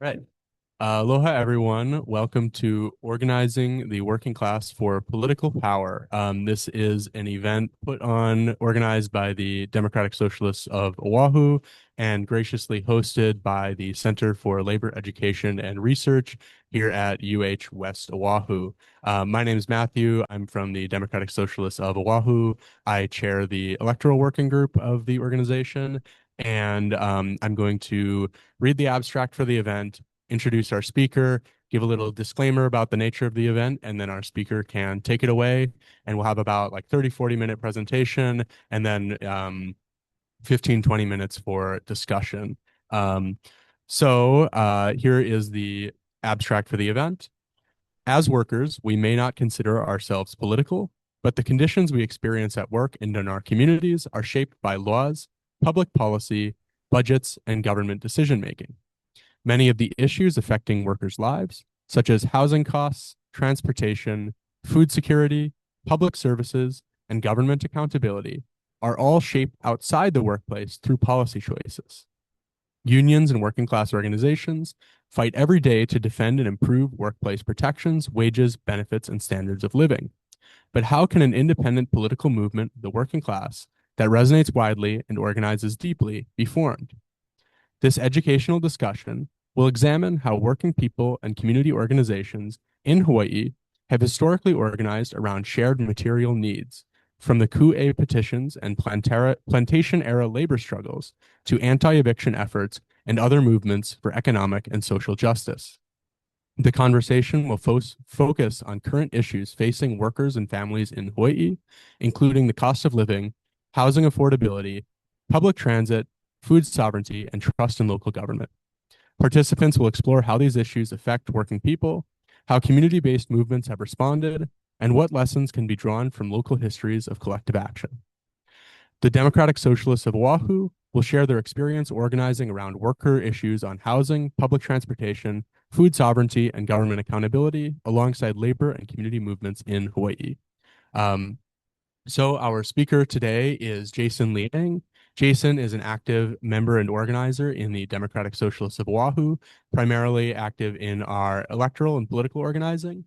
Right. Aloha, everyone. Welcome to Organizing the Working Class for Political Power. This is an event organized by the Democratic Socialists of O'ahu and graciously hosted by the Center for Labor Education and Research here at UH West O'ahu. My name is Matthew. I'm from the Democratic Socialists of O'ahu. I chair the electoral working group of the organization, and I'm going to read the abstract for the event, introduce our speaker, give a little disclaimer about the nature of the event, and then our speaker can take it away. And we'll have about like 30-40 minute presentation and then 15-20 minutes for discussion. Here is the abstract for the event. As workers, we may not consider ourselves political, but the conditions we experience at work and in our communities are shaped by laws, public policy, budgets, and government decision making. Many of the issues affecting workers' lives, such as housing costs, transportation, food security, public services, and government accountability, are all shaped outside the workplace through policy choices. Unions and working class organizations fight every day to defend and improve workplace protections, wages, benefits, and standards of living. But how can an independent political movement, the working class, that resonates widely and organizes deeply be formed? This educational discussion will examine how working people and community organizations in Hawaiʻi have historically organized around shared material needs, from the Kūʻē petitions and plantation-era labor struggles to anti-eviction efforts and other movements for economic and social justice. The conversation will focus on current issues facing workers and families in Hawaiʻi, including the cost of living, housing affordability, public transit, food sovereignty, and trust in local government. Participants will explore how these issues affect working people, how community-based movements have responded, and what lessons can be drawn from local histories of collective action. The Democratic Socialists of O'ahu will share their experience organizing around worker issues on housing, public transportation, food sovereignty, and government accountability alongside labor and community movements in Hawaiʻi. So our speaker today is Jason Liang. Jason is an active member and organizer in the Democratic Socialists of O'ahu, primarily active in our electoral and political organizing.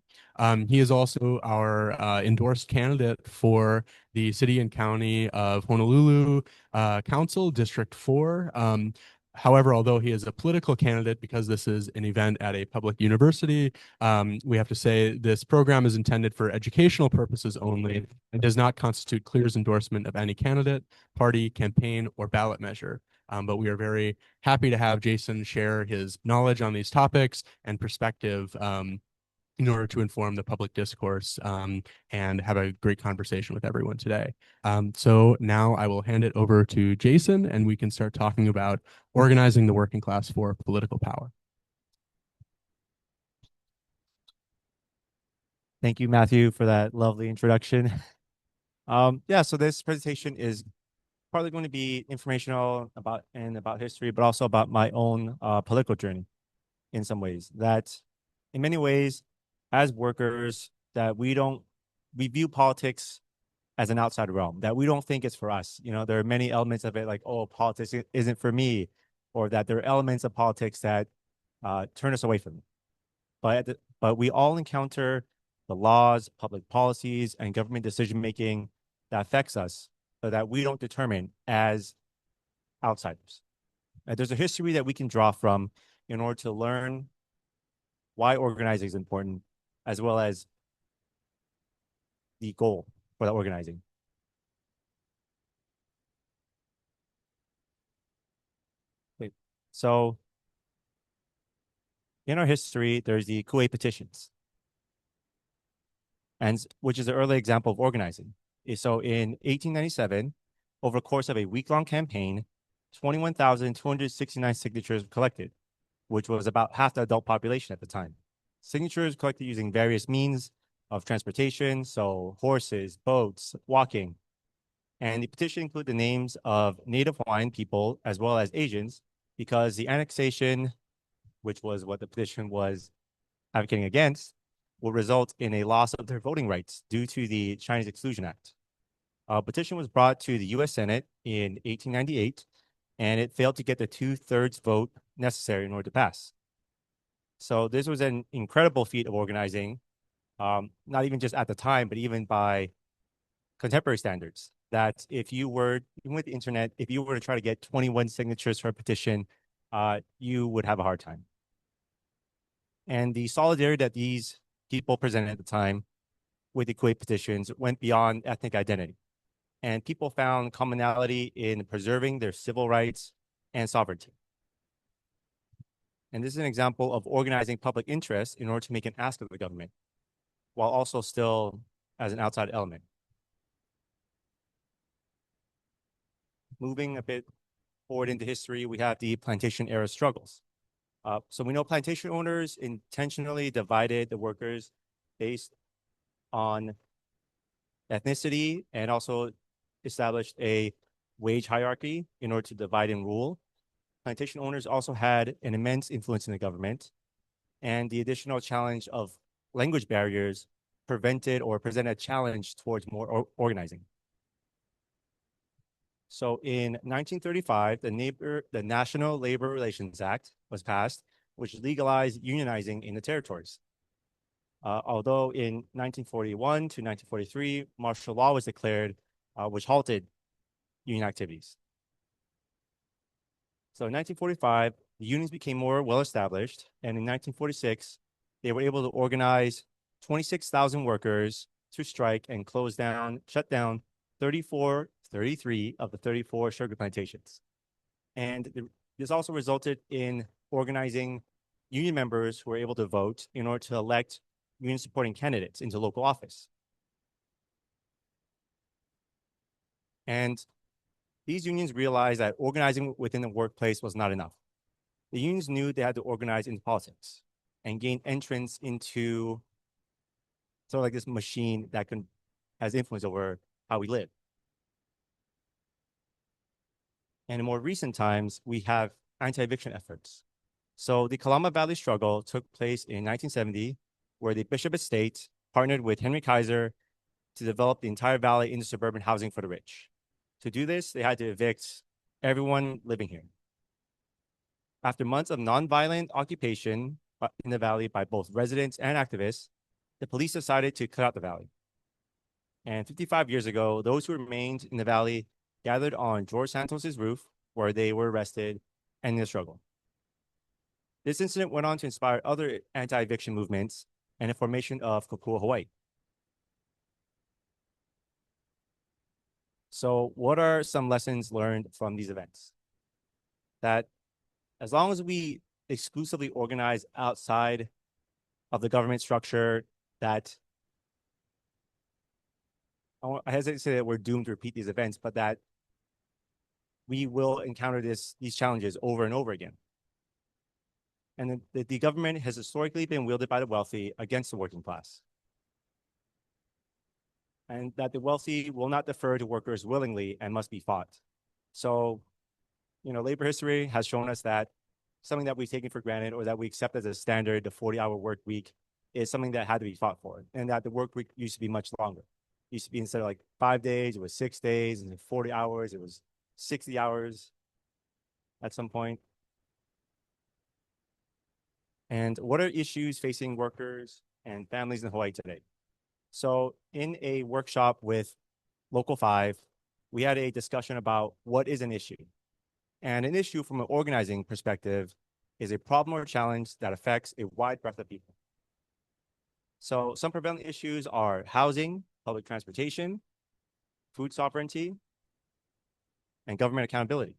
He is also our endorsed candidate for the City and County of Honolulu Council, District 4. However, although he is a political candidate, because this is an event at a public university, we have to say this program is intended for educational purposes only and does not constitute CLEAR's endorsement of any candidate, party, campaign, or ballot measure. But we are very happy to have Jason share his knowledge on these topics and perspective in order to inform the public discourse and have a great conversation with everyone today. So now I will hand it over to Jason, and we can start talking about organizing the working class for political power. Thank you, Matthew, for that lovely introduction. So this presentation is partly going to be informational about history, but also about my own political journey in some ways. That in many ways, as workers, that we view politics as an outside realm, that we don't think it's for us. You know, there are many elements of it, like, oh, politics isn't for me, or that there are elements of politics that turn us away from it. But we all encounter the laws, public policies, and government decision-making that affects us, so that we don't determine as outsiders. There's a history that we can draw from in order to learn why organizing is important, as well as the goal for that organizing. Okay. So in our history, there's the Kūʻē petitions, and which is an early example of organizing. So in 1897, over the course of a week-long campaign, 21,269 signatures were collected, which was about half the adult population at the time. Signatures collected using various means of transportation, so horses, boats, walking. And the petition included the names of Native Hawaiian people as well as Asians, because the annexation, which was what the petition was advocating against, will result in a loss of their voting rights due to the Chinese Exclusion Act. A petition was brought to the U.S. Senate in 1898, and it failed to get the 2/3 vote necessary in order to pass. So this was an incredible feat of organizing, not even just at the time, but even by contemporary standards. That if you were, even with the internet, if you were to try to get 21 signatures for a petition, you would have a hard time. And the solidarity that these people presented at the time with the Kūʻē petitions went beyond ethnic identity. And people found commonality in preserving their civil rights and sovereignty. And this is an example of organizing public interest in order to make an ask of the government, while also still as an outside element. Moving a bit forward into history, we have the plantation era struggles. So we know plantation owners intentionally divided the workers based on ethnicity and also established a wage hierarchy in order to divide and rule. Plantation owners also had an immense influence in the government, and the additional challenge of language barriers prevented or presented a challenge towards more organizing. So in 1935, the National Labor Relations Act was passed, which legalized unionizing in the territories. Although in 1941 to 1943, martial law was declared, which halted union activities. So in 1945, the unions became more well-established, and in 1946, they were able to organize 26,000 workers to strike and shut down 33 of the 34 sugar plantations. And this also resulted in organizing union members who were able to vote in order to elect union-supporting candidates into local office. And these unions realized that organizing within the workplace was not enough. The unions knew they had to organize into politics and gain entrance into sort of like this machine that has influence over how we live. And in more recent times, we have anti-eviction efforts. So the Kalama Valley struggle took place in 1970, where the Bishop Estate partnered with Henry Kaiser to develop the entire valley into suburban housing for the rich. To do this, they had to evict everyone living here. After months of nonviolent occupation in the valley by both residents and activists, the police decided to cut out the valley. And 55 years ago, those who remained in the valley gathered on George Santos's roof, where they were arrested, ending the struggle. This incident went on to inspire other anti-eviction movements and the formation of Kūʻē, Hawaii. So what are some lessons learned from these events? That as long as we exclusively organize outside of the government structure, that I hesitate to say that we're doomed to repeat these events, but that we will encounter these challenges over and over again. And the government has historically been wielded by the wealthy against the working class. And that the wealthy will not defer to workers willingly and must be fought. So, labor history has shown us that something that we've taken for granted or that we accept as a standard, the 40-hour work week, is something that had to be fought for. And that the work week used to be much longer. It used to be, instead of like 5 days, it was 6 days, and 40 hours, it was 60 hours at some point. And what are issues facing workers and families in Hawaii today? So in a workshop with Local 5, we had a discussion about what is an issue. And an issue from an organizing perspective is a problem or challenge that affects a wide breadth of people. So some prevailing issues are housing, public transportation, food sovereignty, and government accountability.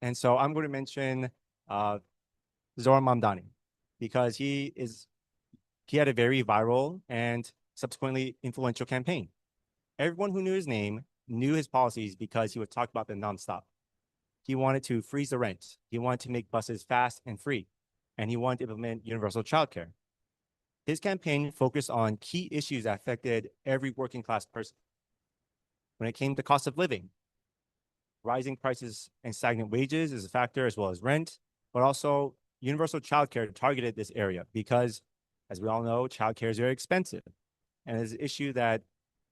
And so I'm going to mention Zoran Mamdani, because he had a very viral and subsequently influential campaign. Everyone who knew his name knew his policies because he would talk about them nonstop. He wanted to freeze the rent. He wanted to make buses fast and free. And he wanted to implement universal childcare. His campaign focused on key issues that affected every working class person. When it came to cost of living, rising prices and stagnant wages is a factor, as well as rent, but also universal childcare targeted this area because, as we all know, childcare is very expensive. And it's an issue that,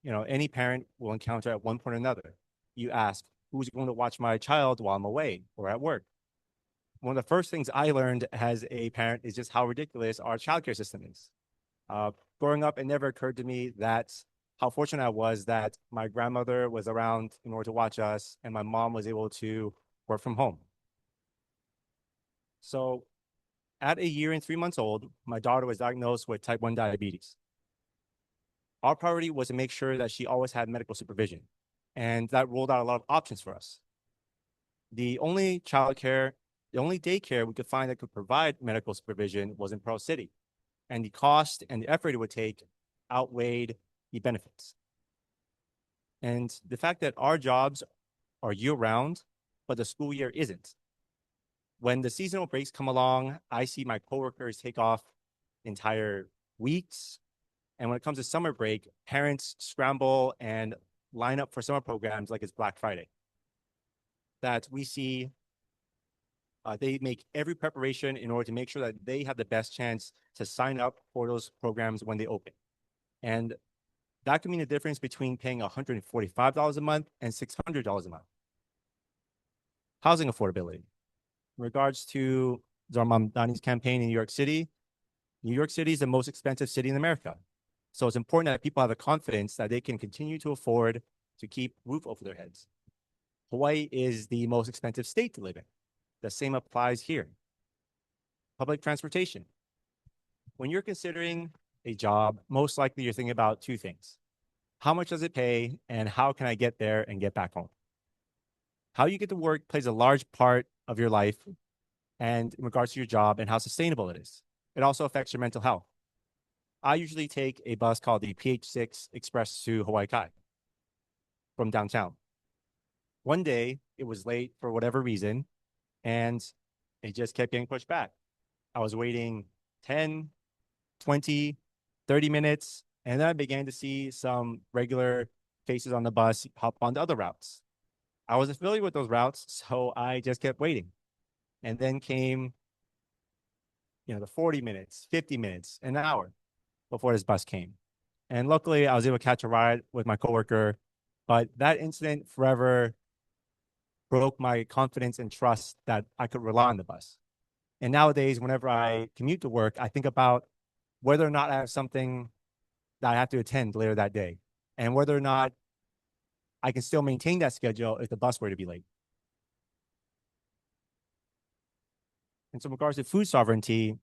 any parent will encounter at one point or another. You ask, who's going to watch my child while I'm away or at work? one of the first things I learned as a parent is just how ridiculous our childcare system is. Growing up, it never occurred to me that how fortunate I was that my grandmother was around in order to watch us, and my mom was able to work from home. So at a year and 3 months old, my daughter was diagnosed with type 1 diabetes. Our priority was to make sure that she always had medical supervision, and that ruled out a lot of options for us. The only daycare we could find that could provide medical supervision was in Pearl City, and the cost and the effort it would take outweighed the benefits. And the fact that our jobs are year-round, but the school year isn't. When the seasonal breaks come along, I see my coworkers take off entire weeks. And when it comes to summer break, parents scramble and line up for summer programs like it's Black Friday. That we see they make every preparation in order to make sure that they have the best chance to sign up for those programs when they open. And that can mean the difference between paying $145 a month and $600 a month. Housing affordability. In regards to Zarmamdani's campaign in New York City is the most expensive city in America. So it's important that people have the confidence that they can continue to afford to keep roof over their heads. Hawaii is the most expensive state to live in. The same applies here. Public transportation. When you're considering a job, most likely you're thinking about two things. How much does it pay, and how can I get there and get back home? How you get to work plays a large part of your life and in regards to your job and how sustainable it is. It also affects your mental health. I usually take a bus called the PH6 Express to Hawaii from downtown. One day, it was late for whatever reason, and it just kept getting pushed back. I was waiting 10, 20, 30 minutes, and then I began to see some regular faces on the bus hop on the other routes. I wasn't familiar with those routes, so I just kept waiting. And then came, the 40 minutes, 50 minutes, an hour before this bus came. And luckily, I was able to catch a ride with my coworker, but that incident forever broke my confidence and trust that I could rely on the bus. And nowadays, whenever I commute to work, I think about whether or not I have something that I have to attend later that day, and whether or not I can still maintain that schedule if the bus were to be late. And so in regards to food sovereignty,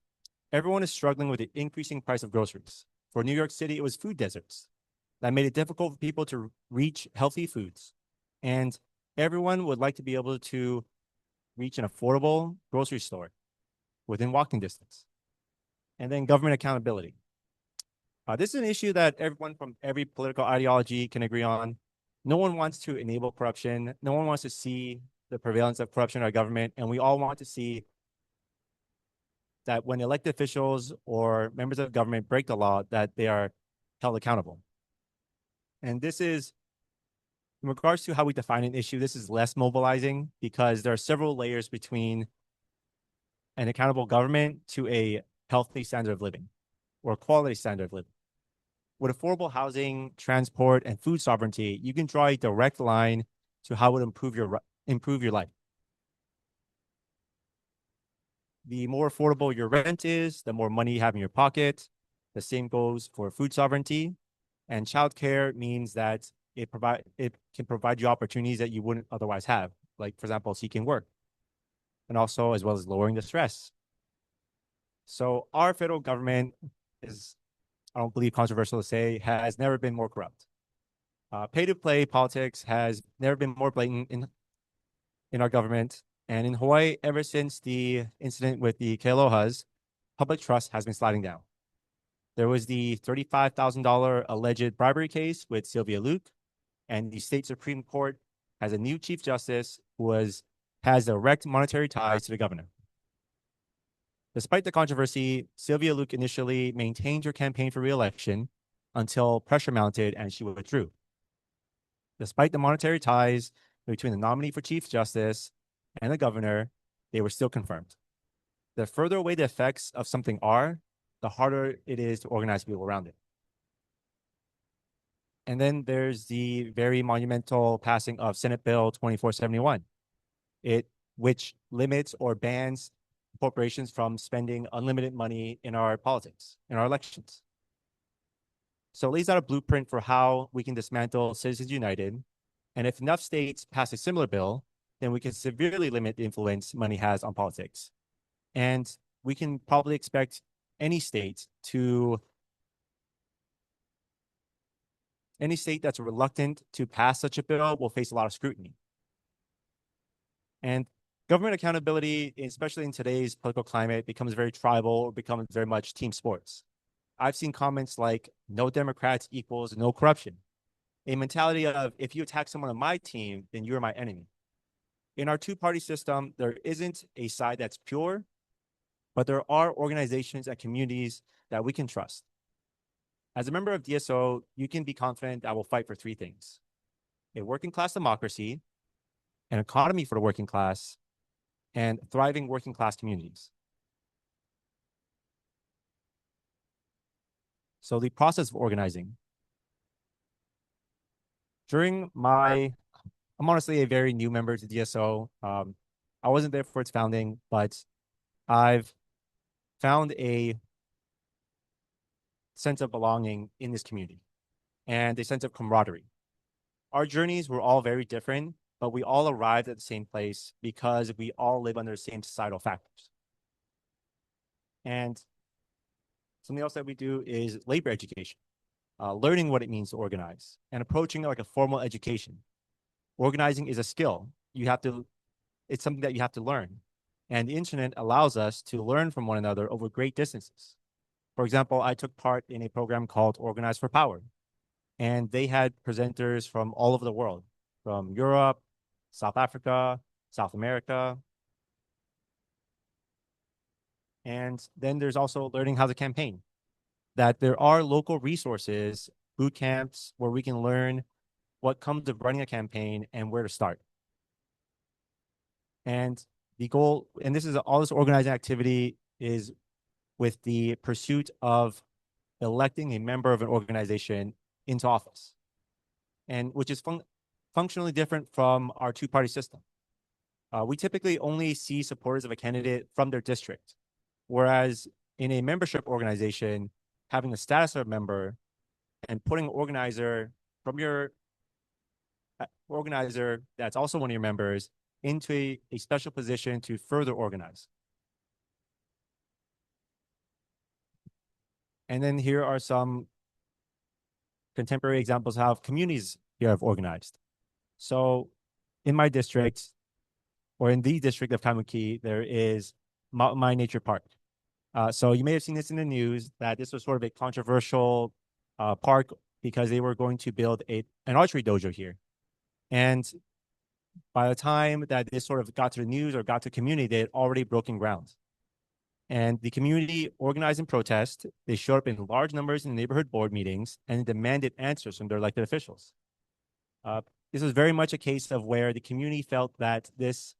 everyone is struggling with the increasing price of groceries. For New York City, it was food deserts that made it difficult for people to reach healthy foods. And everyone would like to be able to reach an affordable grocery store within walking distance. And then government accountability. This is an issue that everyone from every political ideology can agree on. No one wants to enable corruption. No one wants to see the prevalence of corruption in our government. And we all want to see that when elected officials or members of government break the law, that they are held accountable. And this is, in regards to how we define an issue, this is less mobilizing because there are several layers between an accountable government to a healthy standard of living or quality standard of living. With affordable housing, transport, and food sovereignty, you can draw a direct line to how it would improve your life. The more affordable your rent is, the more money you have in your pocket. The same goes for food sovereignty. And childcare means that it can provide you opportunities that you wouldn't otherwise have, like, for example, seeking work, and also as well as lowering the stress. So our federal government is, I don't believe controversial to say, has never been more corrupt. Pay-to-play politics has never been more blatant in our government. And in Hawaii, ever since the incident with the Kealohas, public trust has been sliding down. There was the $35,000 alleged bribery case with Sylvia Luke, and the state Supreme Court has a new Chief Justice who has direct monetary ties to the governor. Despite the controversy, Sylvia Luke initially maintained her campaign for re-election until pressure mounted and she withdrew. Despite the monetary ties between the nominee for Chief Justice and the governor, they were still confirmed. The further away the effects of something are, the harder it is to organize people around it. And then there's the very monumental passing of Senate Bill 2471. It which limits or bans corporations from spending unlimited money in our politics, in our elections. So it lays out a blueprint for how we can dismantle Citizens United. And if enough states pass a similar bill, then we can severely limit the influence money has on politics. And we can probably expect any state that's reluctant to pass such a bill will face a lot of scrutiny. And government accountability, especially in today's political climate, becomes very tribal or becomes very much team sports. I've seen comments like, no Democrats equals no corruption. A mentality of, if you attack someone on my team, then you're my enemy. In our two-party system, there isn't a side that's pure, but there are organizations and communities that we can trust. As a member of DSO, you can be confident I will fight for three things: a working class democracy, an economy for the working class, and thriving working class communities. So the process of organizing. I'm honestly a very new member to DSO. I wasn't there for its founding, but I've found a sense of belonging in this community and a sense of camaraderie. Our journeys were all very different, but we all arrived at the same place because we all live under the same societal factors. And something else that we do is labor education, learning what it means to organize and approaching it like a formal education. Organizing is a skill. It's something that you have to learn. And the internet allows us to learn from one another over great distances. For example, I took part in a program called Organize for Power, and they had presenters from all over the world, from Europe, South Africa, South America. And then there's also learning how to campaign, that there are local resources, boot camps, where we can learn what comes of running a campaign and where to start. And the goal, and this is all this organizing activity is with the pursuit of electing a member of an organization into office, and which is functionally different from our two-party system. We typically only see supporters of a candidate from their district, whereas in a membership organization, having the status of a member and putting an organizer from your organizer that's also one of your members into a special position to further organize. And then here are some contemporary examples of how communities here have organized. So in my district, or in the district of Kaimuki, there is Mountain Mine Nature Park. So you may have seen this in the news, that this was sort of a controversial park because they were going to build an archery dojo here. And by the time that this sort of got to the news or got to community, they had already broken ground. And the community organized in protest. They showed up in large numbers in neighborhood board meetings and demanded answers from their elected officials. This was very much a case of where the community felt that this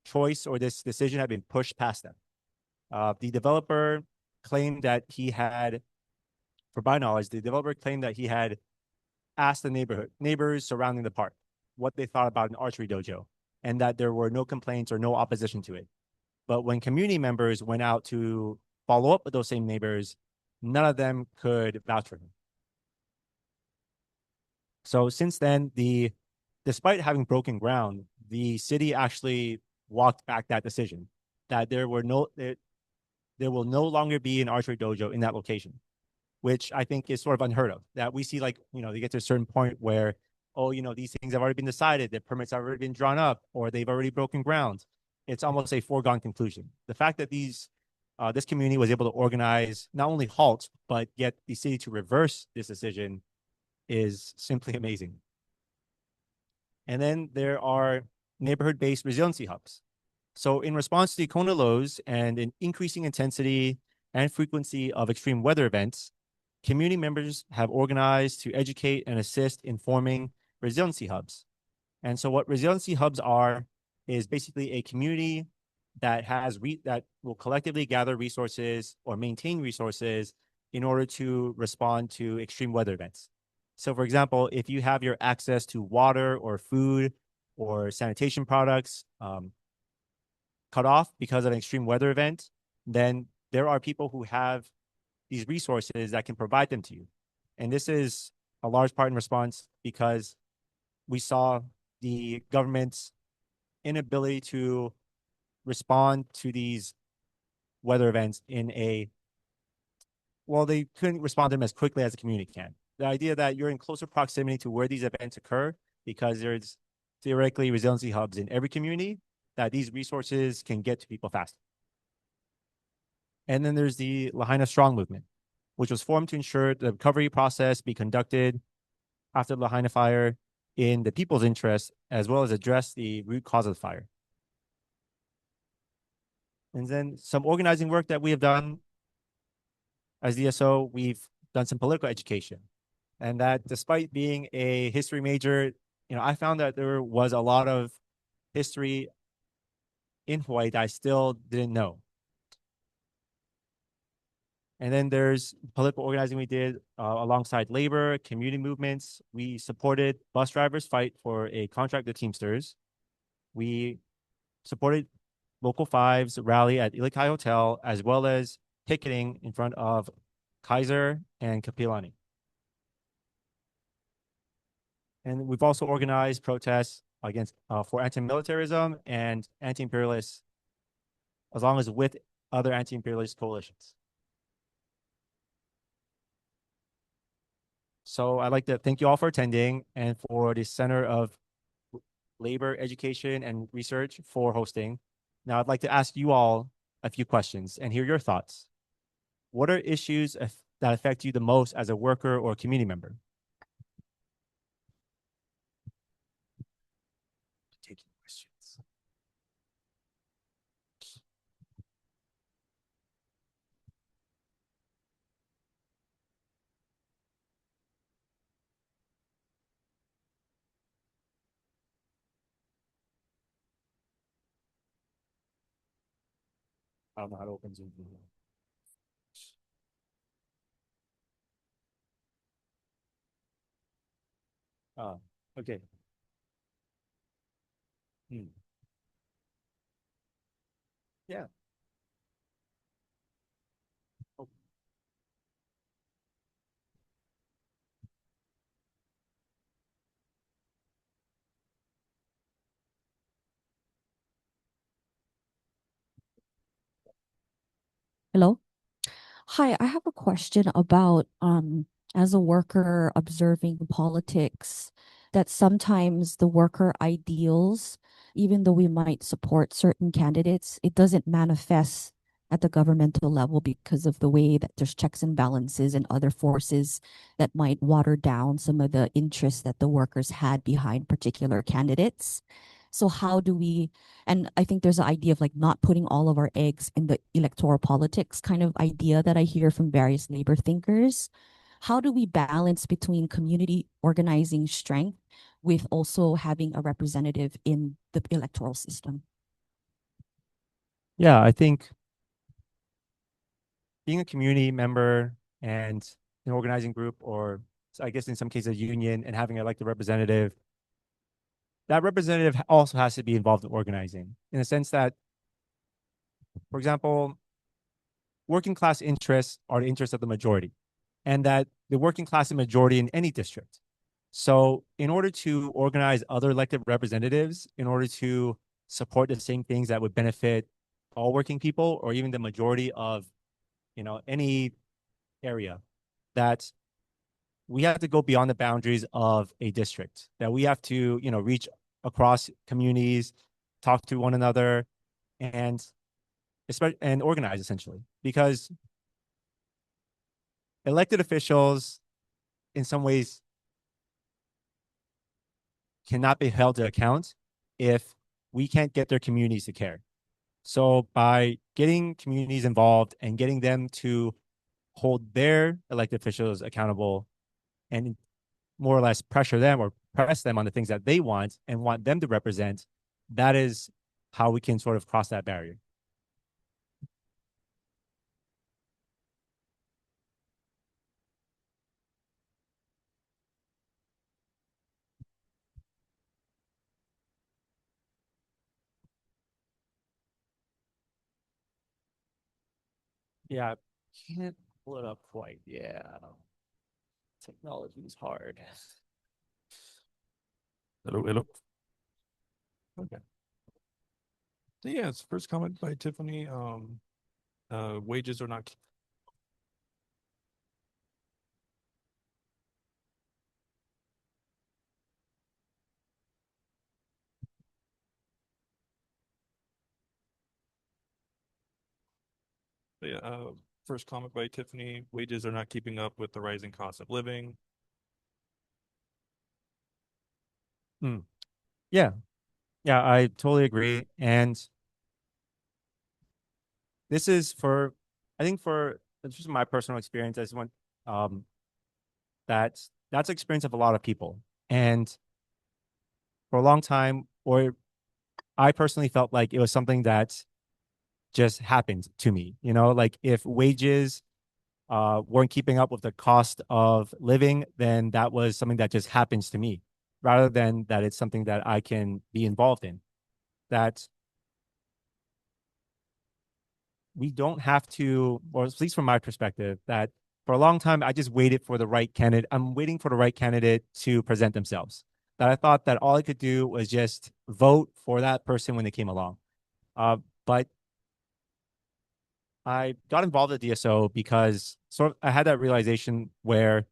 choice or this decision had been pushed past them. The developer claimed that he had, for my knowledge, the developer claimed that he had asked the neighbors surrounding the park what they thought about an archery dojo, and that there were no complaints or no opposition to it. But when community members went out to follow up with those same neighbors, none of them could vouch for him. So since then, despite having broken ground, the city actually walked back that decision, that there will no longer be an archery dojo in that location, which I think is sort of unheard of. That we see, like, they get to a certain point where, these things have already been decided, the permits have already been drawn up, or they've already broken ground. It's almost a foregone conclusion. The fact that this community was able to organize, not only halt, but get the city to reverse this decision is simply amazing. And then there are neighborhood-based resiliency hubs. So in response to the Kona lows and an increasing intensity and frequency of extreme weather events, community members have organized to educate and assist in forming resiliency hubs. And so what resiliency hubs are is basically a community that that will collectively gather resources or maintain resources in order to respond to extreme weather events. So for example, if you have your access to water or food or sanitation products, cut off because of an extreme weather event, then there are people who have these resources that can provide them to you. And this is a large part in response because we saw the government's inability to respond to these weather events in a, well, they couldn't respond to them as quickly as the community can. The idea that you're in closer proximity to where these events occur, because there's theoretically resiliency hubs in every community, that these resources can get to people faster. And then there's the Lahaina Strong movement, which was formed to ensure the recovery process be conducted after the Lahaina fire in the people's interest, as well as address the root cause of the fire. And then some organizing work that we have done as DSO, we've done some political education. And that despite being a history major, I found that there was a lot of history in Hawaii that I still didn't know. And then there's political organizing we did alongside labor, community movements. We supported bus drivers fight for a contract with Teamsters. We supported Local 5's rally at Ilikai Hotel, as well as picketing in front of Kaiser and Kapilani. And we've also organized protests against for anti-militarism and anti-imperialists, as long as with other anti-imperialist coalitions. So I'd like to thank you all for attending and for the Center of Labor, Education, and Research for hosting. Now I'd like to ask you all a few questions and hear your thoughts. What are issues that affect you the most as a worker or community member? Taking questions. I don't know how to open Zoom. Okay. Yeah. Oh. Hello. Hi, I have a question about as a worker observing politics, that sometimes the worker ideals, even though we might support certain candidates, it doesn't manifest at the governmental level because of the way that there's checks and balances and other forces that might water down some of the interests that the workers had behind particular candidates. So how do we, and I think there's an idea of like not putting all of our eggs in the electoral politics kind of idea that I hear from various labor thinkers. How do we balance between community organizing strength with also having a representative in the electoral system? Yeah, I think being a community member and an organizing group, or I guess in some cases a union, and having an elected representative, that representative also has to be involved in organizing in the sense that, for example, working class interests are the interests of the majority, and that the working class is majority in any district. So in order to organize other elected representatives, in order to support the same things that would benefit all working people, or even the majority of, any area, that we have to go beyond the boundaries of a district, that we have to, reach across communities, talk to one another, and organize essentially, because elected officials in some ways cannot be held to account if we can't get their communities to care. So by getting communities involved and getting them to hold their elected officials accountable and more or less pressure them or press them on the things that they want and want them to represent, that is how we can sort of cross that barrier. Yeah, I can't pull it up quite. Yeah. Technology is hard. Hello. Okay. So yeah, it's first comment by Tiffany. Wages are not. Yeah, first comment by Tiffany. Wages are not keeping up with the rising cost of living. Yeah. Yeah, I totally agree. And this is for, I think for just my personal experience, I just want um that's the experience of a lot of people. And for a long time, or I personally felt like it was something that just happened to me. You know, like if wages weren't keeping up with the cost of living, then that was something that just happens to me, rather than that it's something that I can be involved in. That we don't have to, or at least from my perspective, that for a long time I just waited for the right candidate. I'm waiting for the right candidate to present themselves. That I thought that all I could do was just vote for that person when they came along. But I got involved at DSO because sort of I had that realization where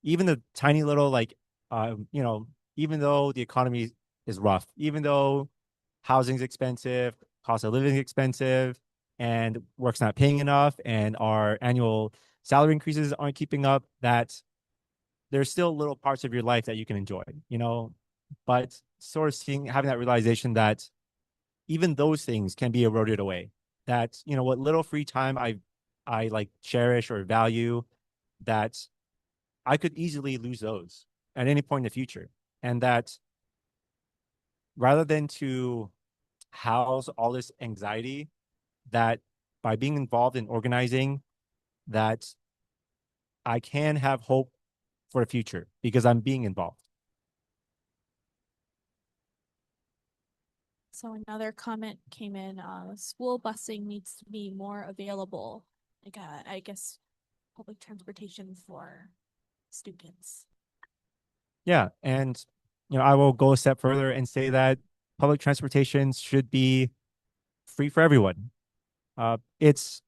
even the tiny little like even though the economy is rough, even though housing's expensive, cost of living is expensive, and work's not paying enough, and our annual salary increases aren't keeping up, that there's still little parts of your life that you can enjoy, you know. But sort of having that realization that even those things can be eroded away. That, you know, what little free time I like cherish or value, that I could easily lose those at any point in the future. And that rather than to house all this anxiety, that by being involved in organizing, that I can have hope for the future because I'm being involved. So another comment came in, school busing needs to be more available. Like, I guess public transportation for students. Yeah. And, you know, I will go a step further and say that public transportation should be free for everyone. It's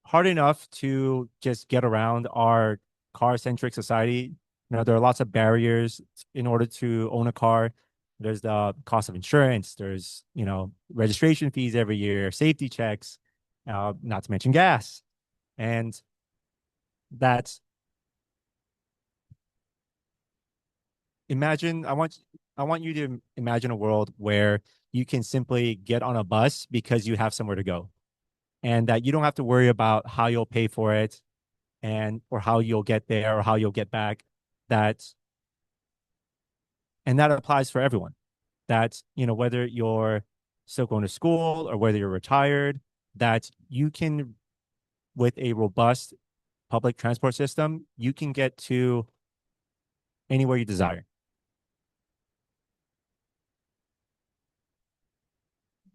hard enough to just get around our car-centric society. You know, there are lots of barriers in order to own a car. There's the cost of insurance. There's, you know, registration fees every year, safety checks, not to mention gas. And that's imagine, I want you to imagine a world where you can simply get on a bus because you have somewhere to go, and that you don't have to worry about how you'll pay for it, and or how you'll get there or how you'll get back. That and that applies for everyone. That, you know, whether you're still going to school or whether you're retired, that you can, with a robust public transport system, you can get to anywhere you desire.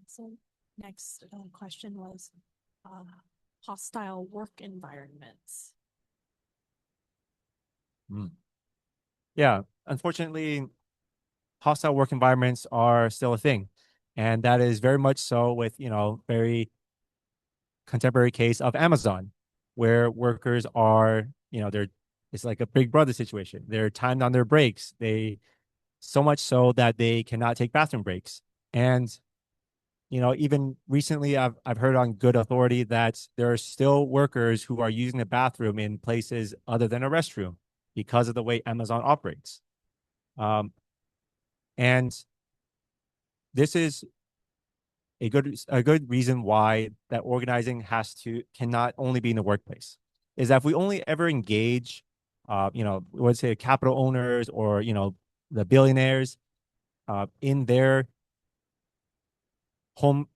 So next question was hostile work environments. Yeah, unfortunately, hostile work environments are still a thing. And that is very much so with, you know, very contemporary case of Amazon, where workers are, you know, it's like a big brother situation. They're timed on their breaks. They so much so that they cannot take bathroom breaks. And, you know, even recently I've heard on good authority that there are still workers who are using the bathroom in places other than a restroom because of the way Amazon operates. And this is a good reason why that organizing cannot only be in the workplace. Is that if we only ever engage, you know, let's say capital owners or, you know, the billionaires, in their home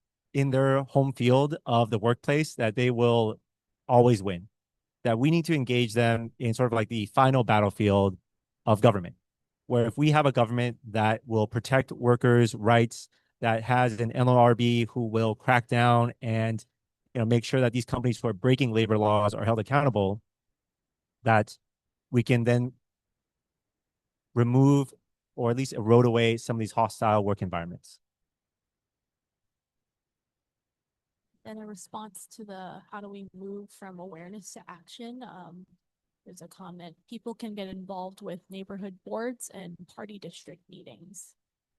field of the workplace, that they will always win. That we need to engage them in sort of like the final battlefield of government, where if we have a government that will protect workers' rights, that has an NLRB who will crack down and make sure that these companies who are breaking labor laws are held accountable, that we can then remove or at least erode away some of these hostile work environments. Then a response to the how do we move from awareness to action, there's a comment, people can get involved with neighborhood boards and party district meetings.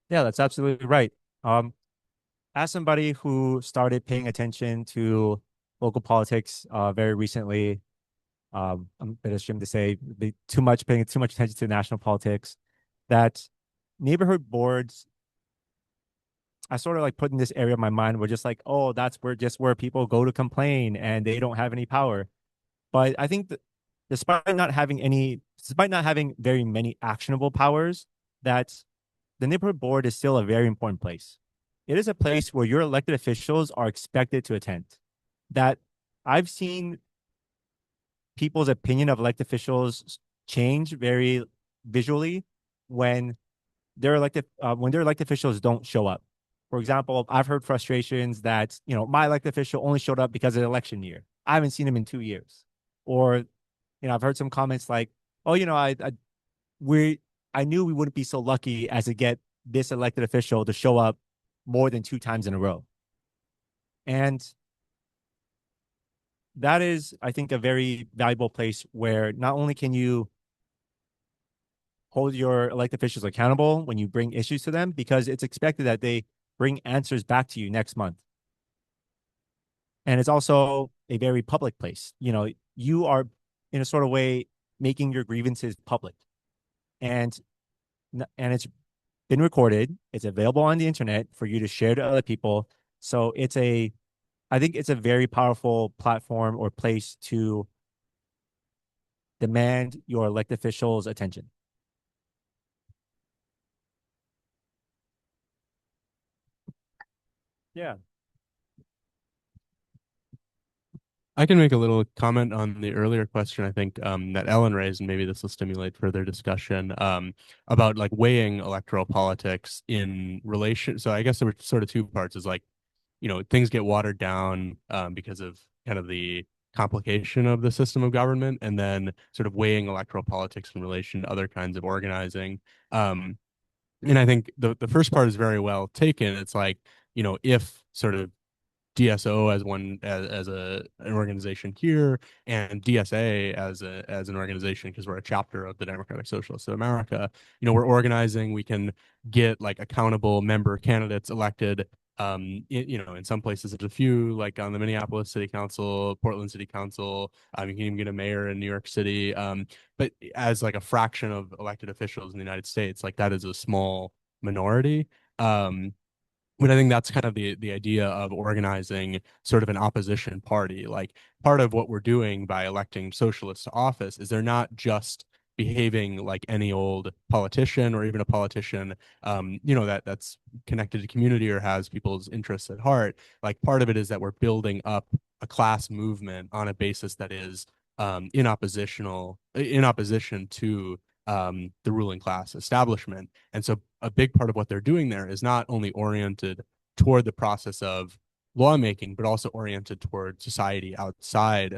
Yeah, that's absolutely right. As somebody who started paying attention to local politics very recently, I'm a bit ashamed to say, paying too much attention to national politics, that neighborhood boards, I sort of like put in this area of my mind where just like, oh, that's where people go to complain and they don't have any power. But I think that despite not having very many actionable powers, that the neighborhood board is still a very important place. It is a place where your elected officials are expected to attend. That I've seen people's opinion of elected officials change very visually when their elected officials don't show up. For example, I've heard frustrations that, my elected official only showed up because of the election year. I haven't seen him in 2 years. Or, I've heard some comments like, oh, I knew we wouldn't be so lucky as to get this elected official to show up more than 2 times in a row. And that is, I think, a very valuable place where not only can you hold your elected officials accountable when you bring issues to them, because it's expected that they bring answers back to you next month. And it's also a very public place. You are in a sort of way making your grievances public. And it's been recorded. It's available on the internet for you to share to other people. So I think it's a very powerful platform or place to demand your elected officials' attention. Yeah. I can make a little comment on the earlier question, I think, that Ellen raised, and maybe this will stimulate further discussion about like weighing electoral politics in relation. So I guess there were sort of 2 parts, is like, things get watered down because of kind of the complication of the system of government, and then sort of weighing electoral politics in relation to other kinds of organizing. And I think the first part is very well taken. It's like, if sort of DSO as an organization here, and DSA as an organization, because we're a chapter of the Democratic Socialists of America, we're organizing, we can get like accountable member candidates elected. In some places there's a few, like on the Minneapolis City Council, Portland City Council, you can even get a mayor in New York City. But as like a fraction of elected officials in the United States, like that is a small minority. But I think that's kind of the idea of organizing sort of an opposition party. Like, part of what we're doing by electing socialists to office is they're not just behaving like any old politician, or even a politician, that's connected to community or has people's interests at heart. Like, part of it is that we're building up a class movement on a basis that is in opposition to the ruling class establishment. And so a big part of what they're doing there is not only oriented toward the process of lawmaking, but also oriented toward society outside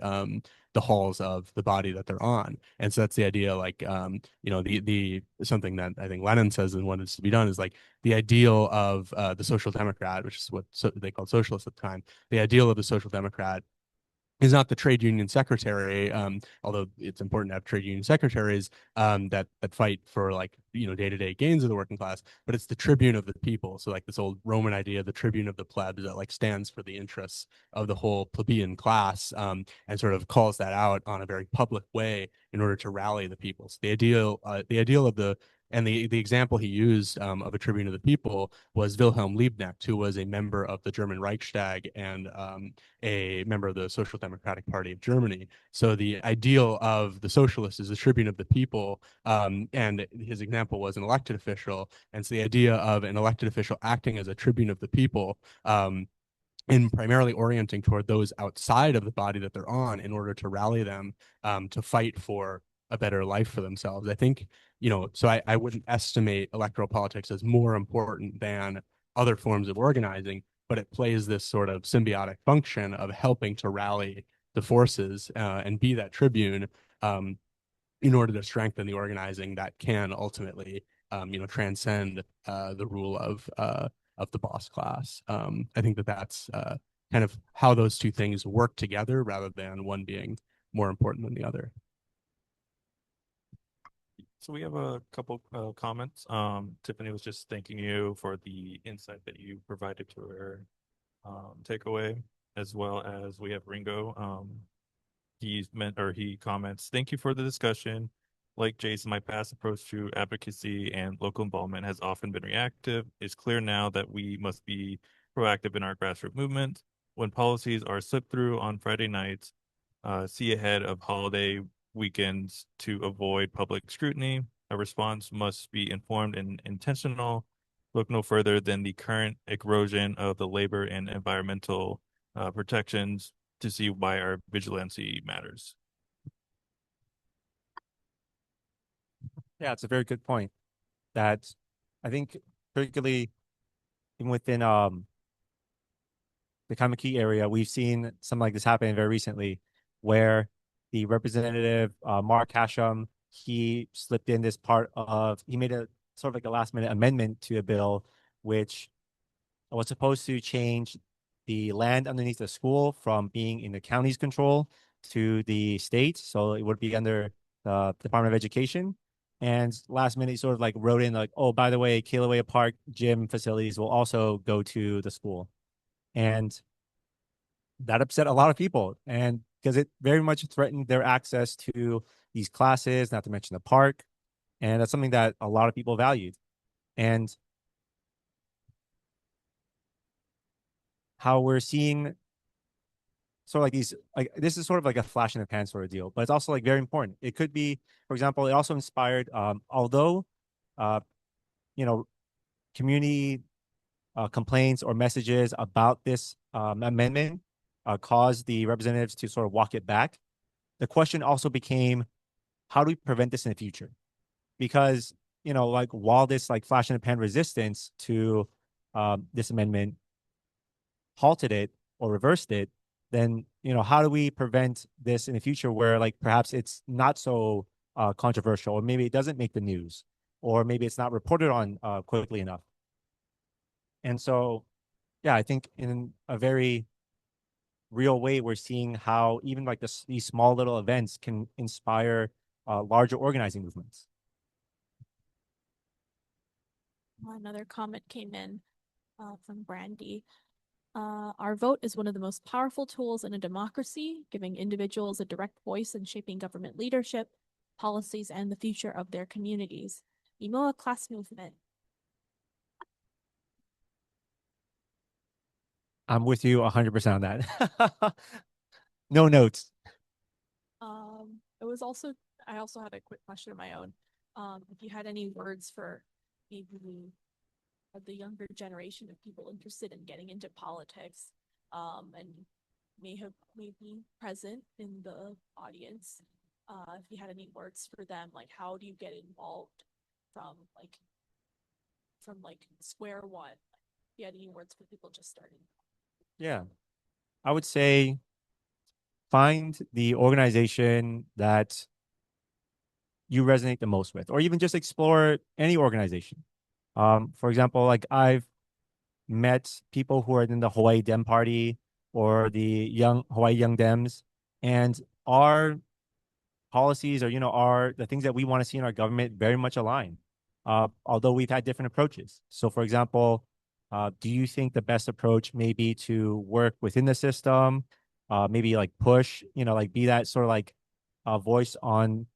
the halls of the body that they're on. And so that's the idea, like, the something that I think Lenin says and what is to be done is like the ideal of the social democrat, which is what they called socialists at the time. The ideal of the social democrat is not the trade union secretary, although it's important to have trade union secretaries that fight for, like, day-to-day gains of the working class, but it's the tribune of the people. So like this old Roman idea, the tribune of the plebs, that like stands for the interests of the whole plebeian class, and sort of calls that out on a very public way in order to rally the people. So the ideal of the example he used of a tribune of the people was Wilhelm Liebknecht, who was a member of the German Reichstag and a member of the Social Democratic Party of Germany. So the ideal of the socialist is the tribune of the people, and his example was an elected official. And so the idea of an elected official acting as a tribune of the people, and primarily orienting toward those outside of the body that they're on in order to rally them to fight for a better life for themselves. I think, so I wouldn't estimate electoral politics as more important than other forms of organizing, but it plays this sort of symbiotic function of helping to rally the forces and be that tribune in order to strengthen the organizing that can ultimately, transcend the rule of the boss class. I think that that's kind of how those two things work together rather than one being more important than the other. So we have a couple comments. Tiffany was just thanking you for the insight that you provided to her takeaway, as well as we have Ringo. He comments, "Thank you for the discussion. Like Jason, my past approach to advocacy and local involvement has often been reactive. It's clear now that we must be proactive in our grassroots movement. When policies are slipped through on Friday nights, see ahead of holiday weekends to avoid public scrutiny. A response must be informed and intentional. Look no further than the current erosion of the labor and environmental protections to see why our vigilancy matters." Yeah, it's a very good point. That I think particularly even within the Kamaki area, we've seen something like this happen very recently, where the representative Mark Hashem, he slipped in this part of, he made a sort of like a last minute amendment to a bill which was supposed to change the land underneath the school from being in the county's control to the state. So it would be under the Department of Education. And last minute, he sort of like wrote in like, oh, by the way, Kilauea Park gym facilities will also go to the school. And that upset a lot of people. And because it very much threatened their access to these classes, not to mention the park. And that's something that a lot of people valued. And how we're seeing sort of like these, like this is sort of like a flash in the pan sort of deal, but it's also like very important. It could be, for example, it also inspired, although, you know, community complaints or messages about this amendment caused the representatives to sort of walk it back. The question also became, how do we prevent this in the future? Because, you know, like while this like flash in the pan resistance to this amendment halted it or reversed it, then, you know, how do we prevent this in the future where like perhaps it's not so controversial, or maybe it doesn't make the news, or maybe it's not reported on quickly enough. And so, yeah, I think in a very real way, we're seeing how even like these small little events can inspire larger organizing movements. Another comment came in from Brandy. Our vote is one of the most powerful tools in a democracy, giving individuals a direct voice in shaping government leadership, policies, and the future of their communities. Imoa class movement. I'm with you 100% on that. No notes. It was also, I also had a quick question of my own. If you had any words for maybe the younger generation of people interested in getting into politics, and may be present in the audience, if you had any words for them, like how do you get involved from square one? If you had any words for people just starting? Yeah, I would say find the organization that you resonate the most with, or even just explore any organization. For example, like I've met people who are in the Hawaii Dem Party or the Young Hawaii Young Dems, and our policies, or the things that we want to see in our government very much align. Although we've had different approaches. So, for example, do you think the best approach may be to work within the system, maybe like push, like be that sort of like a voice on,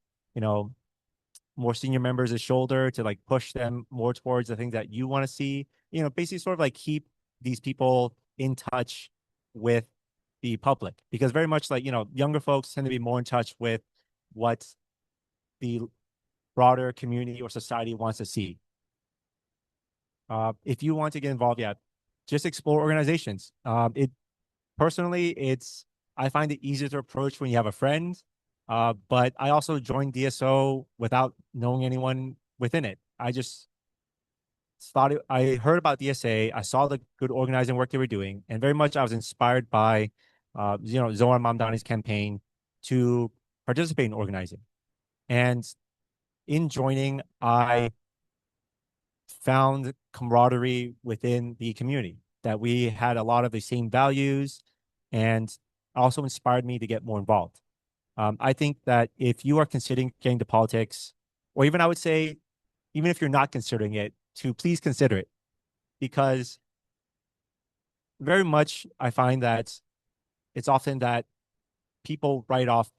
more senior members' shoulder to like push them more towards the things that you want to see, basically sort of like keep these people in touch with the public, because very much like, younger folks tend to be more in touch with what the broader community or society wants to see. If you want to get involved, yeah, just explore organizations. I find it easier to approach when you have a friend. But I also joined DSO without knowing anyone within it. I just I heard about DSA. I saw the good organizing work they were doing, and very much I was inspired by, Zoran Mamdani's campaign to participate in organizing. And in joining, I found camaraderie within the community, that we had a lot of the same values, and also inspired me to get more involved. I think that if you are considering getting to politics, or even I would say, even if you're not considering it, to please consider it, because very much I find that it's often that people write off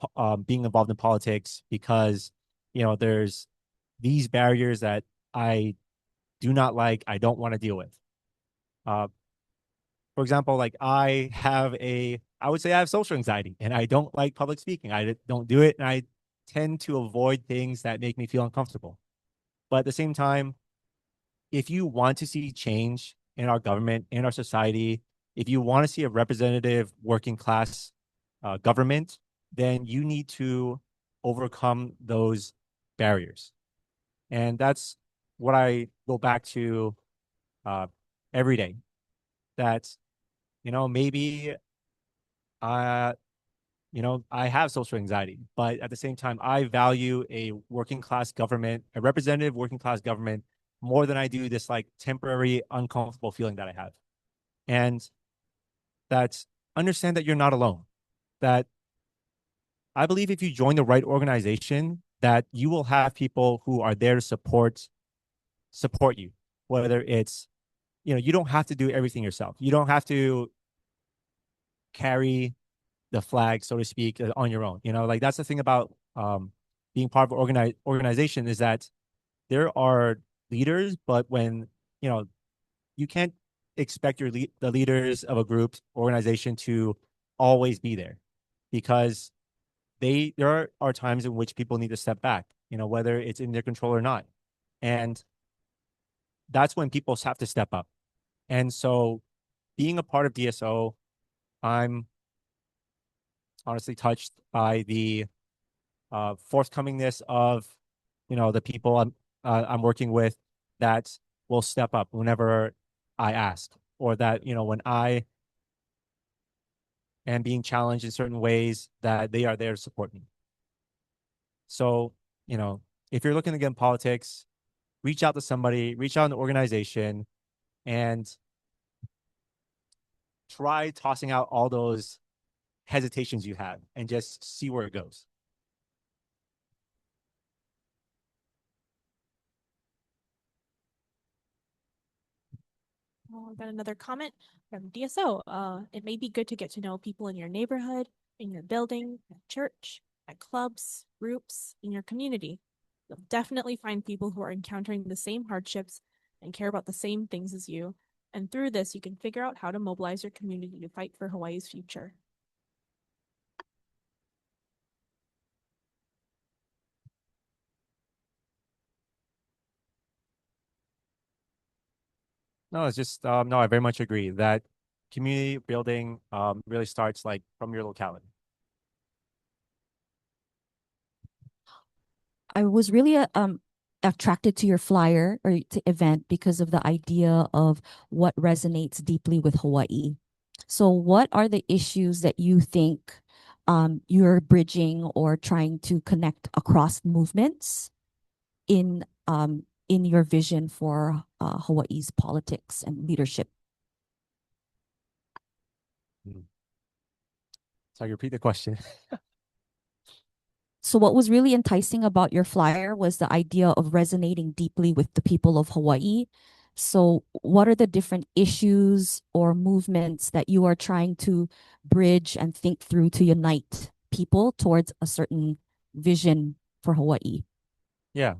being involved in politics because, there's these barriers that I do not like, I don't want to deal with. For example, like I would say I have social anxiety, and I don't like public speaking. I don't do it, and I tend to avoid things that make me feel uncomfortable. But at the same time, if you want to see change in our government, in our society, if you want to see a representative working class government, then you need to overcome those barriers. And that's what I go back to every day. That, maybe I have social anxiety, but at the same time, I value a working class government, a representative working class government, more than I do this like temporary uncomfortable feeling that I have. And that's understand that you're not alone. That I believe if you join the right organization, that you will have people who are there to support you, whether it's, you don't have to do everything yourself. You don't have to carry the flag, so to speak, on your own. Like that's the thing about being part of an organization, is that there are leaders, but when, you can't expect the leaders of a group organization to always be there, because there are times in which people need to step back, whether it's in their control or not. And that's when people have to step up. And so being a part of DSO, I'm honestly touched by the forthcomingness of, the people I'm working with, that will step up whenever I ask, or that, when I am being challenged in certain ways, that they are there to support me. So, if you're looking to get in politics, reach out to somebody, reach out to an organization, and try tossing out all those hesitations you have and just see where it goes. Oh, I got another comment from DSO. It may be good to get to know people in your neighborhood, in your building, at church, at clubs, groups, in your community. You'll definitely find people who are encountering the same hardships and care about the same things as you. And through this, you can figure out how to mobilize your community to fight for Hawaii's future. No, it's just no, I very much agree that community building really starts like from your locality. I was really attracted to your flyer or to event because of the idea of what resonates deeply with Hawaii. So what are the issues that you think you're bridging or trying to connect across movements in your vision for Hawaii's politics and leadership? So I repeat the question. So what was really enticing about your flyer was the idea of resonating deeply with the people of Hawaii. So what are the different issues or movements that you are trying to bridge and think through to unite people towards a certain vision for Hawaii? Yeah.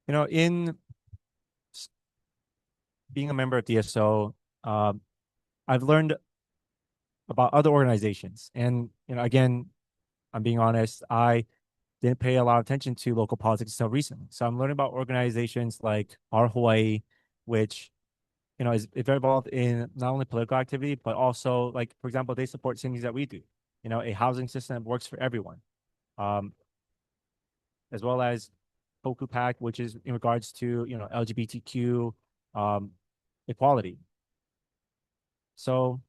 In being a member of DSO, I've learned about other organizations. And, again, I'm being honest, I didn't pay a lot of attention to local politics until recently. So I'm learning about organizations like Our Hawaii, which, is very involved in not only political activity, but also, like, for example, they support things that we do, a housing system that works for everyone. As well as Hoku Pact, which is in regards to, LGBTQ equality. So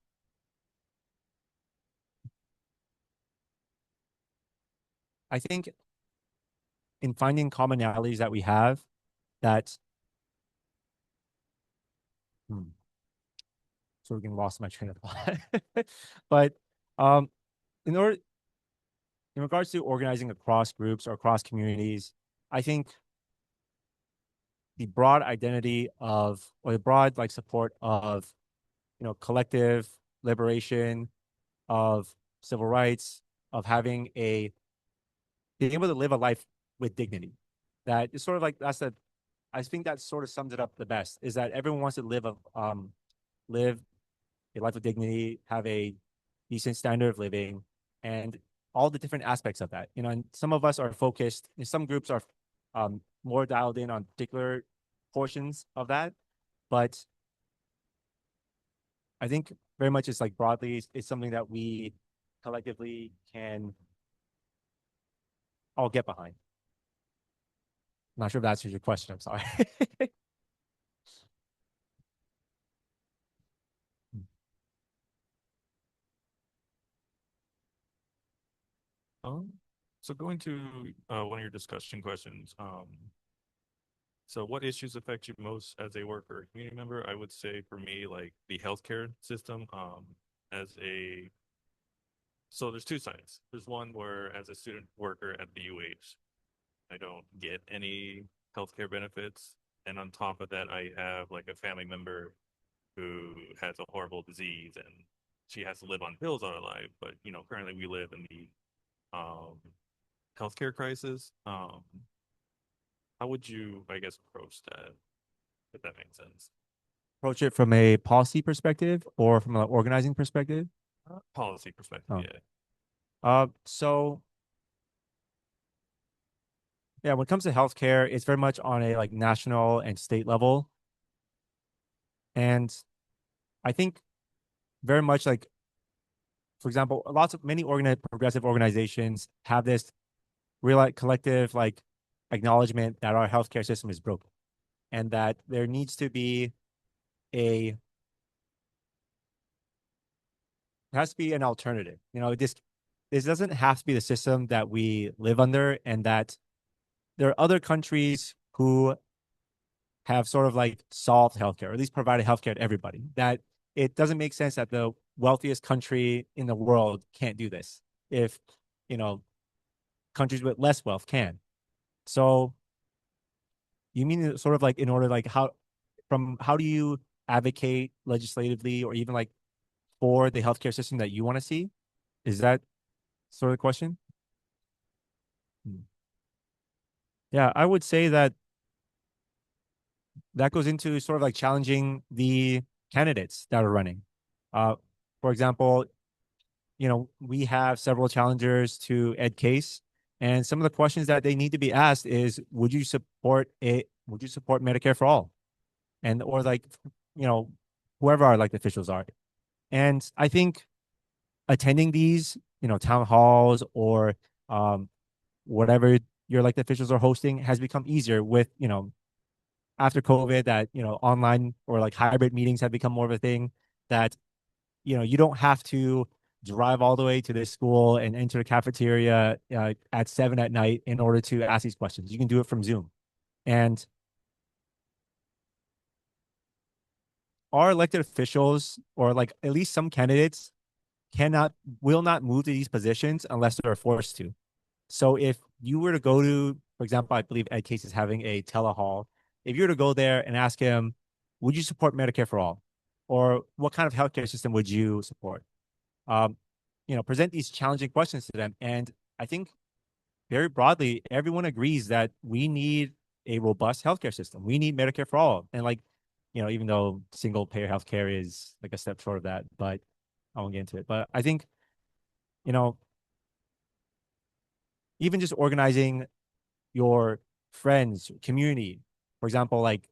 I think in finding commonalities that we have that sort of getting lost in my train of thought. But in regards to organizing across groups or across communities, I think the broad identity of, or the broad like support of, collective liberation, of civil rights, of having being able to live a life with dignity. That is sort of like, I think that sort of sums it up the best, is that everyone wants to live a life of dignity, have a decent standard of living, and all the different aspects of that. And some of us are focused, and some groups are more dialed in on particular portions of that. But I think very much it's like broadly, it's something that we collectively can all get behind. I'm not sure if that answers your question. I'm sorry. So going to one of your discussion questions, so what issues affect you most as a worker or community member? I would say for me, like the healthcare system, so there's two sides. There's one where as a student worker at the UH, I don't get any healthcare benefits. And on top of that, I have like a family member who has a horrible disease and she has to live on pills all her life. But, currently we live in the healthcare crisis. How would you, I guess, approach that, if that makes sense? Approach it from a policy perspective or from an organizing perspective? Policy perspective, Oh. yeah. So yeah, when it comes to healthcare, it's very much on a like national and state level. And I think very much like, for example, many progressive organizations have this real like collective like acknowledgement that our healthcare system is broken and that there needs to be there has to be an alternative. This doesn't have to be the system that we live under, and that there are other countries who have sort of like solved healthcare, or at least provided healthcare to everybody. That it doesn't make sense that the wealthiest country in the world can't do this if, countries with less wealth can. So you mean sort of like in order, like how do you advocate legislatively or even like for the healthcare system that you want to see? Is that sort of the question? Yeah, I would say that goes into sort of like challenging the candidates that are running. For example, we have several challengers to Ed Case, and some of the questions that they need to be asked is, would you support Medicare for all? And, or like, whoever our elected officials are. And I think attending these, town halls or whatever your elected officials are hosting has become easier with, after COVID, that, online or like hybrid meetings have become more of a thing, that, you don't have to drive all the way to this school and enter the cafeteria at 7 at night in order to ask these questions. You can do it from Zoom. And our elected officials, or like at least some candidates, will not move to these positions unless they're forced to. So if you were to go to, for example, I believe Ed Case is having a telehall. If you were to go there and ask him, would you support Medicare for all? Or what kind of healthcare system would you support? Present these challenging questions to them. And I think very broadly, everyone agrees that we need a robust healthcare system. We need Medicare for all. And like, even though single payer healthcare is like a step short of that, but I won't get into it. But I think, even just organizing your friends, community, for example, like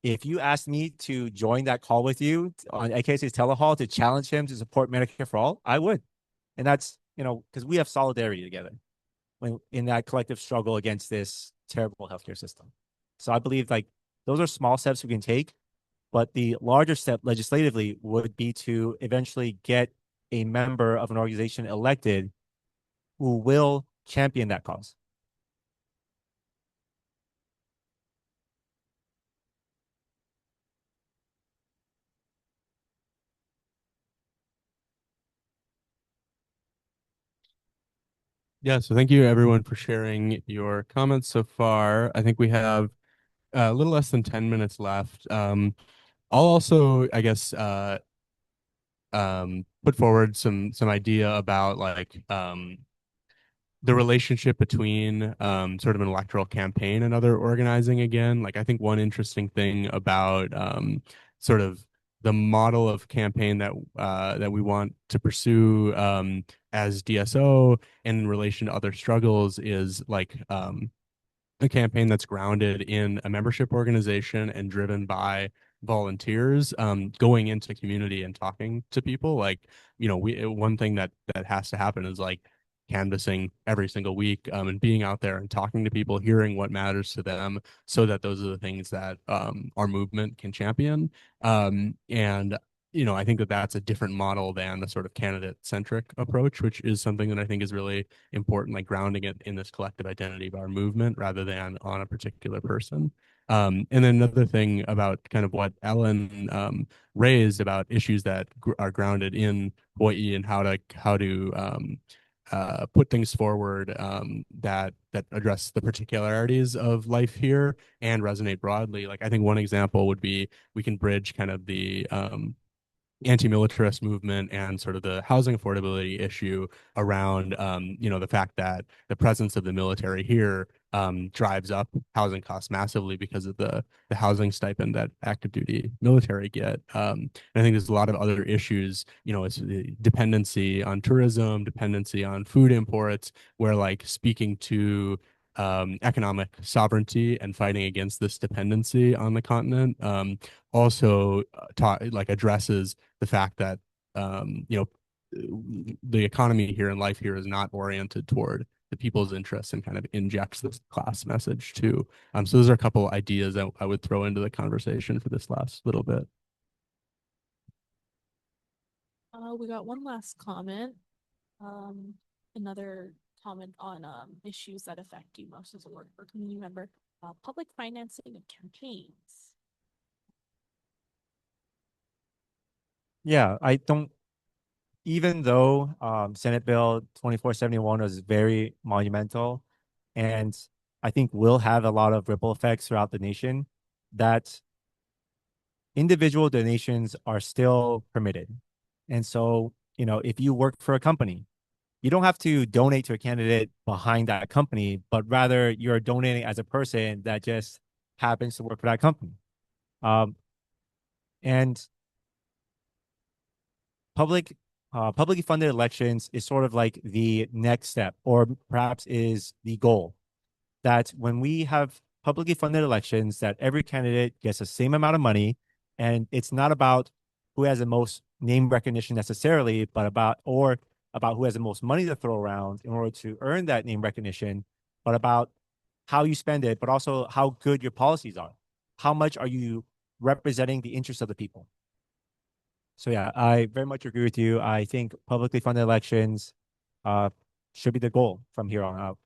if you asked me to join that call with you on AKC's telehall to challenge him to support Medicare for all, I would. And that's, because we have solidarity together in that collective struggle against this terrible healthcare system. So I believe like those are small steps we can take, but the larger step legislatively would be to eventually get a member of an organization elected who will champion that cause. Yeah, so thank you everyone for sharing your comments so far. I think we have a little less than 10 minutes left. I'll also, I guess, put forward some idea about like the relationship between sort of an electoral campaign and other organizing again. Like I think one interesting thing about sort of the model of campaign that we want to pursue as DSO in relation to other struggles is like a campaign that's grounded in a membership organization and driven by volunteers going into community and talking to people. Like, you know, one thing that has to happen is like canvassing every single week and being out there and talking to people, hearing what matters to them, so that those are the things that our movement can champion. And you know, I think that that's a different model than the sort of candidate centric approach, which is something that I think is really important, like grounding it in this collective identity of our movement rather than on a particular person. And then another thing about kind of what Ellen raised about issues that are grounded in Hawaiʻi and how to put things forward that address the particularities of life here and resonate broadly. Like I think one example would be we can bridge kind of the anti-militarist movement and sort of the housing affordability issue around you know, the fact that the presence of the military here drives up housing costs massively because of the housing stipend that active duty military get. And I think there's a lot of other issues, you know, it's the dependency on tourism, dependency on food imports, where like speaking to economic sovereignty and fighting against this dependency on the continent also like addresses the fact that you know, the economy here and life here is not oriented toward the people's interests and kind of injects this class message too. So those are a couple ideas that I would throw into the conversation for this last little bit. We got one last comment. Another comment on issues that affect you most as a worker or community member. Public financing of campaigns. Yeah, I don't, even though Senate Bill 2471 was very monumental and I think will have a lot of ripple effects throughout the nation, that individual donations are still permitted. And so, you know, if you work for a company, you don't have to donate to a candidate behind that company, but rather you're donating as a person that just happens to work for that company. And publicly funded elections is sort of like the next step, or perhaps is the goal, that when we have publicly funded elections, that every candidate gets the same amount of money, and it's not about who has the most name recognition necessarily, but about who has the most money to throw around in order to earn that name recognition, but about how you spend it, but also how good your policies are. How much are you representing the interests of the people? So yeah, I very much agree with you. I think publicly funded elections should be the goal from here on out.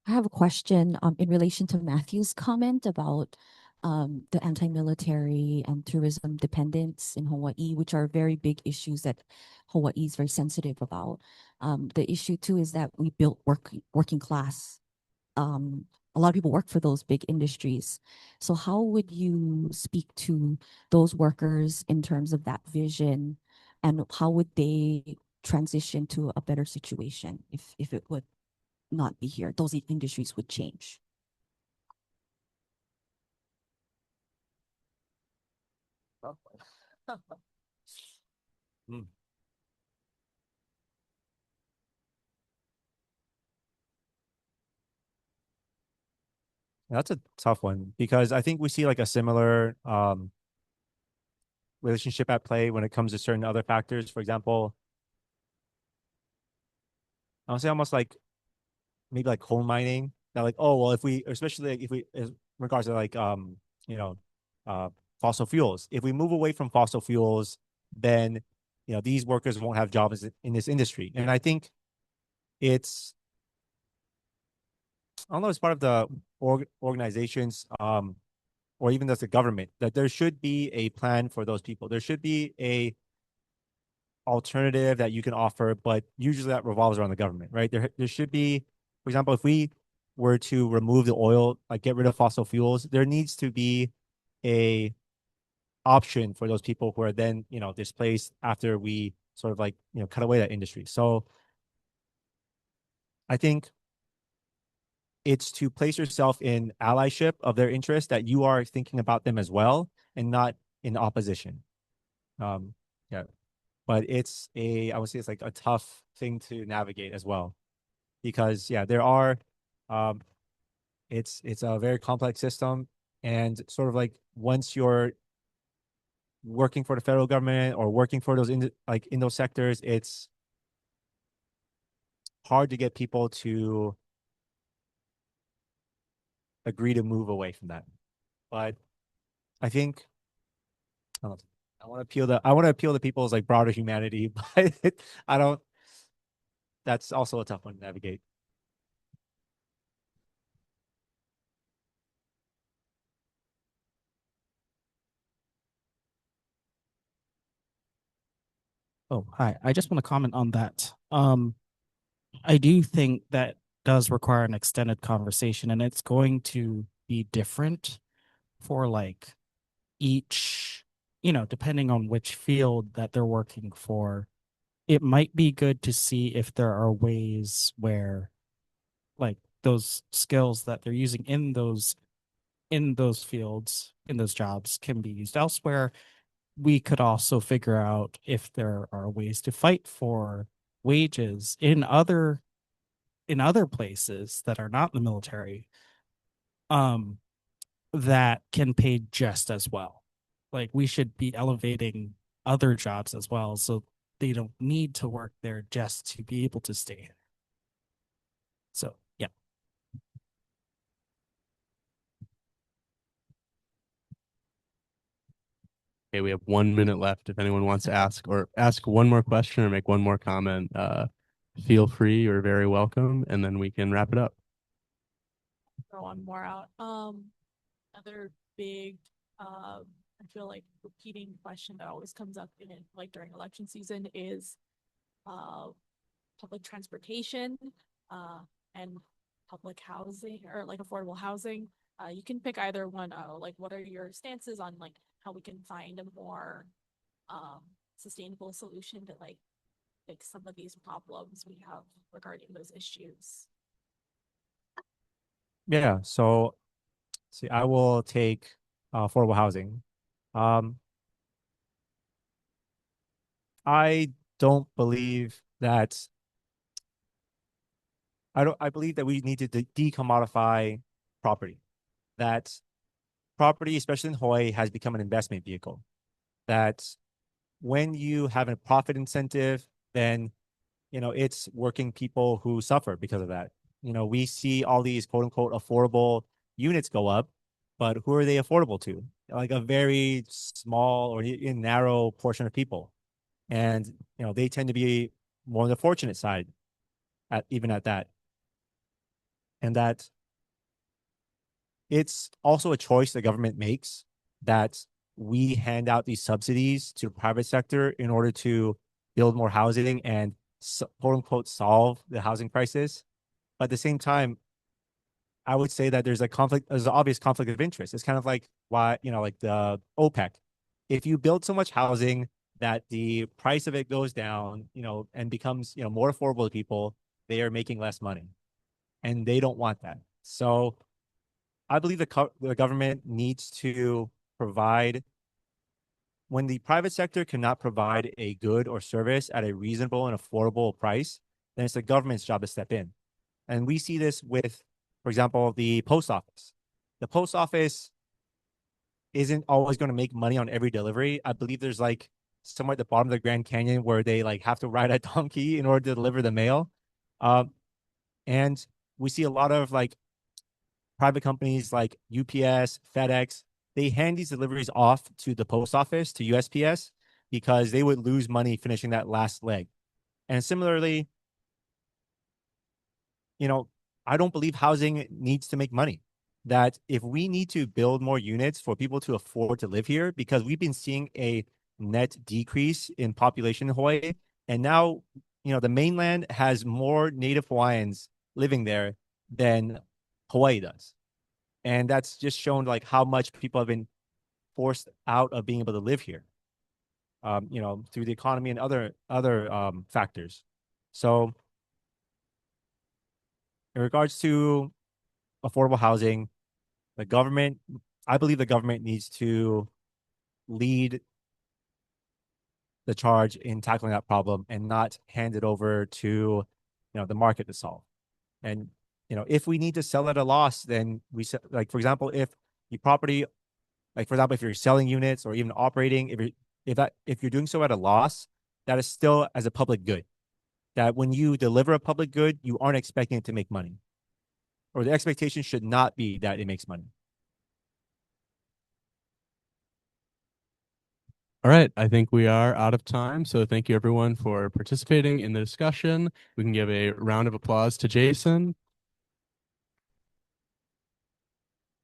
I have a question in relation to Matthew's comment about the anti-military and tourism dependence in Hawaii, which are very big issues that Hawaii is very sensitive about. The issue too is that we built working class. A lot of people work for those big industries. So how would you speak to those workers in terms of that vision, and how would they transition to a better situation if it would not be here? Those industries would change. That's a tough one, because I think we see like a similar relationship at play when it comes to certain other factors. For example, I would say almost like maybe like coal mining, that like, oh well, if we, especially like if we, in regards to like you know uh fossil fuels, if we move away from fossil fuels, then these workers won't have jobs in this industry. And I think it's, I don't know, it's part of the organizations or even as the government, that there should be a plan for those people. There should be a alternative that you can offer, but usually that revolves around the government, right? There should be, for example, if we were to remove the oil, like get rid of fossil fuels, there needs to be a option for those people who are then, displaced after we sort of like, cut away that industry. So I think it's to place yourself in allyship of their interest, that you are thinking about them as well and not in opposition. Yeah, but it's I would say it's like a tough thing to navigate as well, because there are, it's a very complex system, and sort of like once you're working for the federal government or working for those in those sectors, it's hard to get people to agree to move away from that. But I think I want to appeal to people's like broader humanity, but I don't. That's also a tough one to navigate. Oh, hi. I just want to comment on that. I do think that does require an extended conversation, and it's going to be different for like each, depending on which field that they're working for. It might be good to see if there are ways where like those skills that they're using in those fields, in those jobs, can be used elsewhere. We could also figure out if there are ways to fight for wages in other places that are not the military, that can pay just as well. Like we should be elevating other jobs as well, so they don't need to work there just to be able to stay here. So yeah. Okay, we have 1 minute left. If anyone wants to ask one more question or make one more comment, feel free. You're very welcome, and then we can wrap it up. Throw one more out. Another big, I feel like repeating question that always comes up in it, like during election season, is public transportation and public housing, or like affordable housing. You can pick either one. Like, what are your stances on like how we can find a more sustainable solution to like fix some of these problems we have regarding those issues? Yeah. So, see, I will take affordable housing. I don't believe that. I believe that we need to decommodify property. That property, especially in Hawaii, has become an investment vehicle. That when you have a profit incentive, then it's working people who suffer because of that. We see all these quote unquote affordable units go up, but who are they affordable to? Like a very small or narrow portion of people. And they tend to be more on the fortunate side even at that. And that it's also a choice the government makes, that we hand out these subsidies to the private sector in order to build more housing and quote unquote solve the housing crisis. But at the same time, I would say that there's an obvious conflict of interest. It's kind of like why, like the OPEC. If you build so much housing that the price of it goes down, and becomes, more affordable to people, they are making less money. And they don't want that. So I believe the government needs to provide, when the private sector cannot provide a good or service at a reasonable and affordable price, then it's the government's job to step in. And we see this with, for example, the post office. The post office isn't always going to make money on every delivery. I believe there's like somewhere at the bottom of the Grand Canyon where they like have to ride a donkey in order to deliver the mail. And we see a lot of like private companies like UPS, FedEx, they hand these deliveries off to the post office, to USPS, because they would lose money finishing that last leg. And similarly, I don't believe housing needs to make money. That if we need to build more units for people to afford to live here, because we've been seeing a net decrease in population in Hawaii, and now, the mainland has more Native Hawaiians living there than Hawaii does. And that's just shown like how much people have been forced out of being able to live here, through the economy and other factors. So in regards to affordable housing, I believe the government needs to lead the charge in tackling that problem and not hand it over to, the market to solve. And, if we need to sell at a loss, then like, for example, if you're selling units or even operating, if you're doing so at a loss, that is still as a public good. That when you deliver a public good, you aren't expecting it to make money, or the expectation should not be that it makes money. All right, I think we are out of time. So thank you everyone for participating in the discussion. We can give a round of applause to Jason.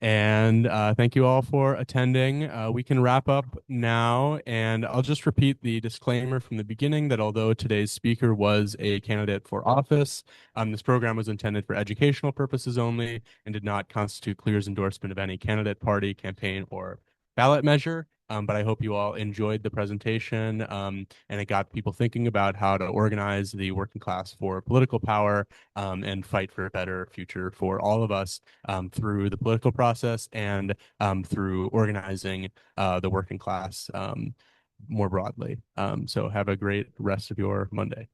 And thank you all for attending. We can wrap up now, and I'll just repeat the disclaimer from the beginning that although today's speaker was a candidate for office, this program was intended for educational purposes only and did not constitute Clear's endorsement of any candidate, party, campaign, or ballot measure. But I hope you all enjoyed the presentation, and it got people thinking about how to organize the working class for political power, and fight for a better future for all of us, through the political process and through organizing the working class more broadly. So have a great rest of your Monday.